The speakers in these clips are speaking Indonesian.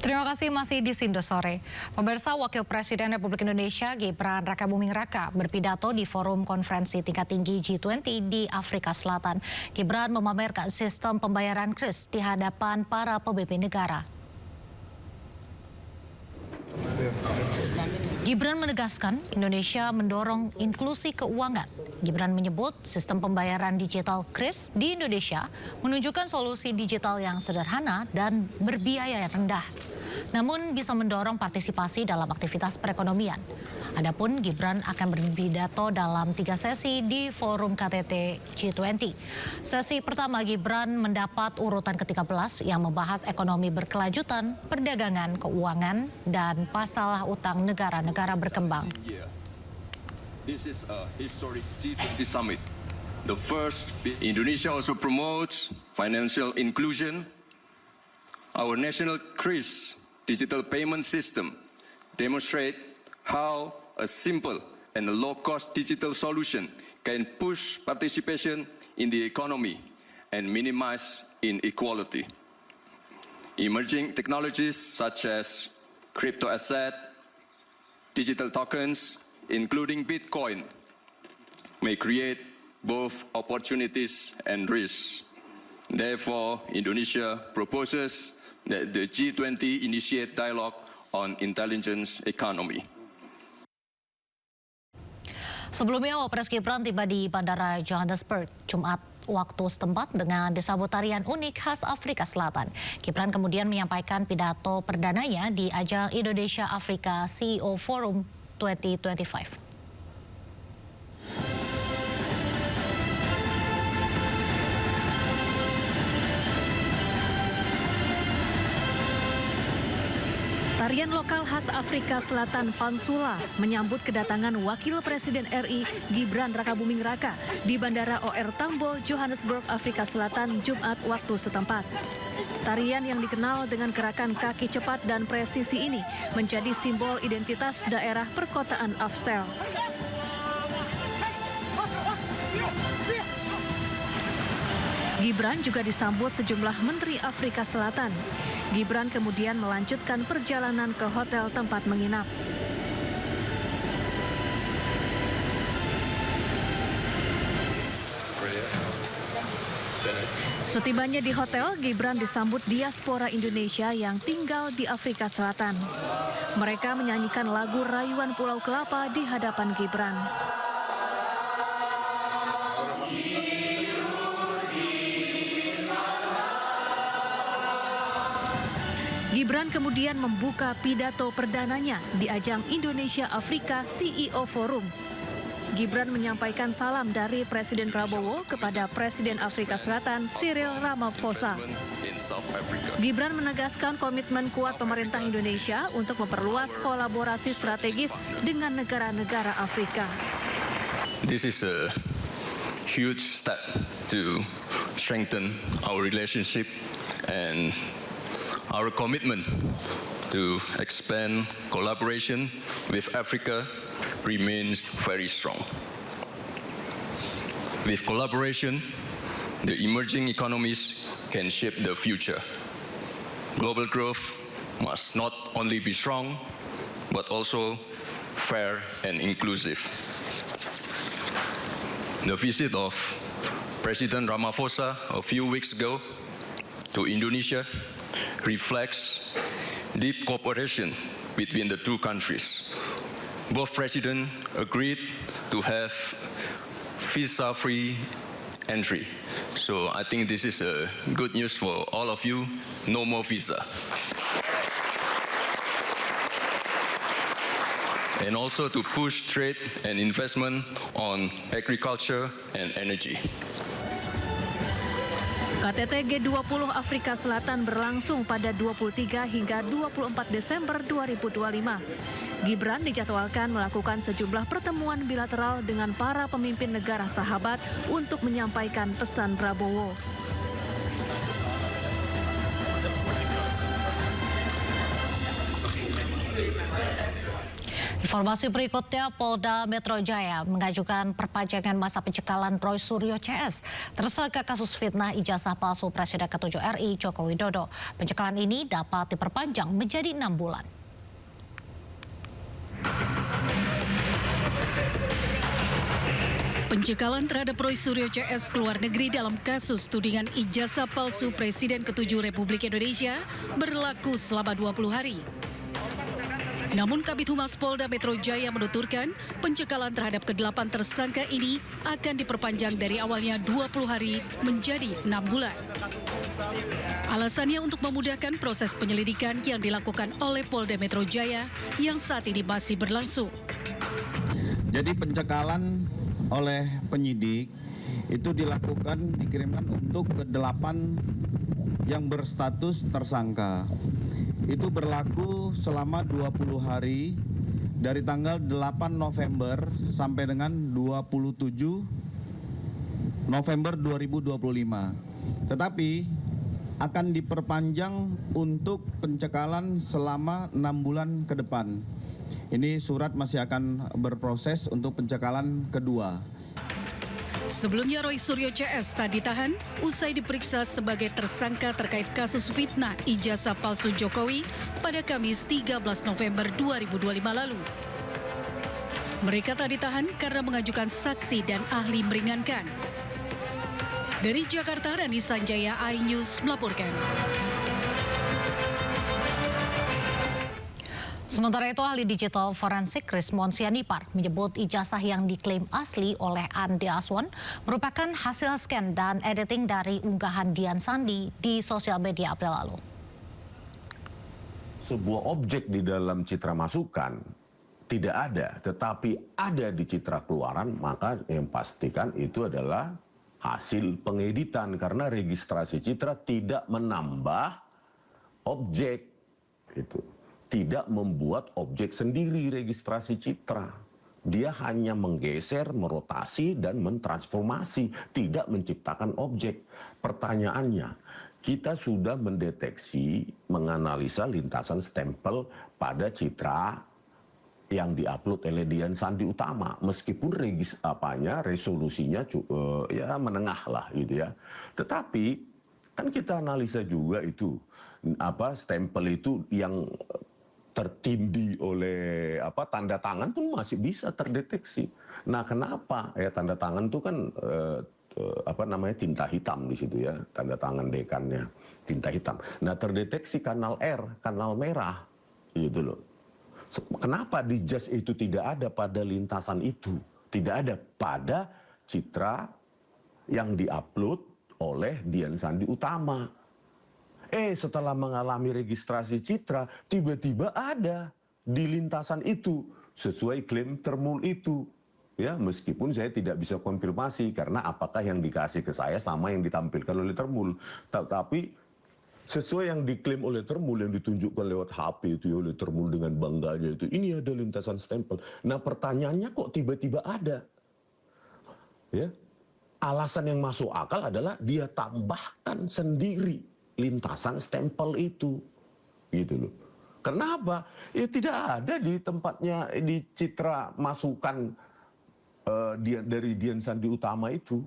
Terima kasih masih di Sindo Sore. Pemirsa, Wakil Presiden Republik Indonesia Gibran Rakabuming Raka berpidato di forum konferensi tingkat tinggi G20 di Afrika Selatan. Gibran memamerkan sistem pembayaran kris di hadapan para pemimpin negara. Gibran menegaskan Indonesia mendorong inklusi keuangan. Gibran menyebut sistem pembayaran digital kris di Indonesia menunjukkan solusi digital yang sederhana dan berbiaya yang rendah, namun bisa mendorong partisipasi dalam aktivitas perekonomian. Adapun Gibran akan berpidato dalam 3 sesi di forum KTT G20. Sesi pertama Gibran mendapat urutan ke-13 yang membahas ekonomi berkelanjutan, perdagangan, keuangan, dan masalah utang negara-negara berkembang. This is a historic G20 summit. The first, Indonesia also promotes financial inclusion. Our national KRIS digital payment system demonstrate how a simple and a low-cost digital solution can push participation in the economy and minimize inequality. Emerging technologies such as crypto asset, digital tokens, including Bitcoin, may create both opportunities and risks. Therefore, Indonesia proposes that the G20 initiate dialogue on intelligence economy. Sebelumnya, Wapres Gibran tiba di Bandara Johannesburg Jumat waktu setempat dengan disambut tarian unik khas Afrika Selatan. Gibran kemudian menyampaikan pidato perdananya di ajang Indonesia Afrika CEO Forum 2025. Tarian lokal khas Afrika Selatan Pansula menyambut kedatangan Wakil Presiden RI Gibran Rakabuming Raka di Bandara OR Tambo, Johannesburg, Afrika Selatan, Jumat waktu setempat. Tarian yang dikenal dengan gerakan kaki cepat dan presisi ini menjadi simbol identitas daerah perkotaan Afsel. Gibran juga disambut sejumlah Menteri Afrika Selatan. Gibran kemudian melanjutkan perjalanan ke hotel tempat menginap. Setibanya di hotel, Gibran disambut diaspora Indonesia yang tinggal di Afrika Selatan. Mereka menyanyikan lagu Rayuan Pulau Kelapa di hadapan Gibran. Gibran kemudian membuka pidato perdananya di ajang Indonesia Afrika CEO Forum. Gibran menyampaikan salam dari Presiden Prabowo kepada Presiden Afrika Selatan Cyril Ramaphosa. Gibran menegaskan komitmen kuat pemerintah Indonesia untuk memperluas kolaborasi strategis dengan negara-negara Afrika. This is a huge step to strengthen our relationship and our commitment to expand collaboration with Africa remains very strong. With collaboration, the emerging economies can shape the future. Global growth must not only be strong, but also fair and inclusive. The visit of President Ramaphosa a few weeks ago to Indonesia reflects deep cooperation between the two countries. Both presidents agreed to have visa-free entry. So I think this is a good news for all of you. No more visa. And also to push trade and investment on agriculture and energy. KTT G20 Afrika Selatan berlangsung pada 23 hingga 24 Desember 2025. Gibran dijadwalkan melakukan sejumlah pertemuan bilateral dengan para pemimpin negara sahabat untuk menyampaikan pesan Prabowo. Informasi berikutnya, Polda Metro Jaya mengajukan perpanjangan masa pencekalan Roy Suryo CS, tersangka kasus fitnah ijazah palsu Presiden ke-7 RI Joko Widodo. Pencekalan ini dapat diperpanjang menjadi 6 bulan. Pencekalan terhadap Roy Suryo CS ke luar negeri dalam kasus tudingan ijazah palsu Presiden ke-7 Republik Indonesia berlaku selama 20 hari. Namun Kabid Humas Polda Metro Jaya menuturkan pencekalan terhadap ke-8 tersangka ini akan diperpanjang dari awalnya 20 hari menjadi 6 bulan. Alasannya untuk memudahkan proses penyelidikan yang dilakukan oleh Polda Metro Jaya yang saat ini masih berlangsung. Jadi pencekalan oleh penyidik itu dikirimkan untuk ke-8 yang berstatus tersangka. Itu berlaku selama 20 hari dari tanggal 8 November sampai dengan 27 November 2025. Tetapi akan diperpanjang untuk pencekalan selama 6 bulan ke depan. Ini surat masih akan berproses untuk pencekalan kedua. Sebelumnya Roy Suryo CS tak ditahan usai diperiksa sebagai tersangka terkait kasus fitnah ijazah palsu Jokowi pada Kamis 13 November 2025 lalu. Mereka tak ditahan karena mengajukan saksi dan ahli meringankan. Dari Jakarta, Rani Sanjaya, iNews melaporkan. Sementara itu, ahli digital forensik Krismon Sianipar menyebut ijazah yang diklaim asli oleh Andi Aswan merupakan hasil scan dan editing dari unggahan Dian Sandi di sosial media April lalu. Sebuah objek di dalam citra masukan tidak ada, tetapi ada di citra keluaran, maka yang pastikan itu adalah hasil pengeditan karena registrasi citra tidak menambah objek itu. Tidak membuat objek sendiri registrasi citra. Dia hanya menggeser, merotasi, dan mentransformasi, tidak menciptakan objek. Pertanyaannya, kita sudah mendeteksi, menganalisa lintasan stempel pada citra yang diupload oleh Dian Sandi Utama. Meskipun resolusinya ya menengah lah gitu ya. Tetapi kan kita analisa juga itu, stempel itu yang tertindih oleh tanda tangan pun masih bisa terdeteksi. Nah, kenapa ya tanda tangan itu kan tinta hitam di situ ya, tanda tangan dekannya tinta hitam. Nah, terdeteksi kanal R, kanal merah gitu loh. Kenapa di jas itu tidak ada pada lintasan itu? Tidak ada pada citra yang diupload oleh Dian Sandi Utama. Setelah mengalami registrasi citra, tiba-tiba ada di lintasan itu sesuai klaim Termul itu. Ya, meskipun saya tidak bisa konfirmasi karena apakah yang dikasih ke saya sama yang ditampilkan oleh Termul. Tapi sesuai yang diklaim oleh Termul, yang ditunjukkan lewat HP itu oleh Termul dengan bangganya itu, ini ada lintasan stempel. Nah, pertanyaannya kok tiba-tiba ada? Ya, alasan yang masuk akal adalah dia tambahkan sendiri lintasan stempel itu, gitu loh. Kenapa? Ya tidak ada di tempatnya di citra masukan dari Dian Sandi Utama itu.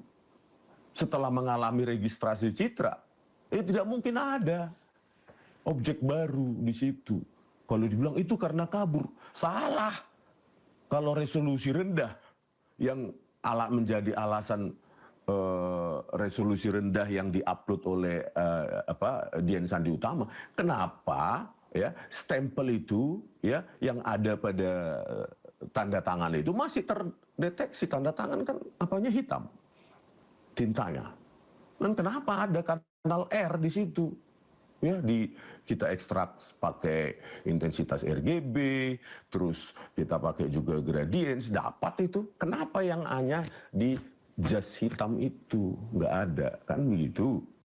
Setelah mengalami registrasi citra, tidak mungkin ada objek baru di situ. Kalau dibilang itu karena kabur, salah. Kalau resolusi rendah yang menjadi alasan resolusi rendah yang diupload oleh Dian Sandi Utama, kenapa ya stempel itu ya yang ada pada tanda tangan itu masih terdeteksi? Tanda tangan kan hitam tintanya, dan kenapa ada kanal R di situ? Ya, kita ekstrak pakai intensitas RGB, terus kita pakai juga gradients, dapat itu. Kenapa yang hanya di jas hitam itu nggak ada, kan begitu?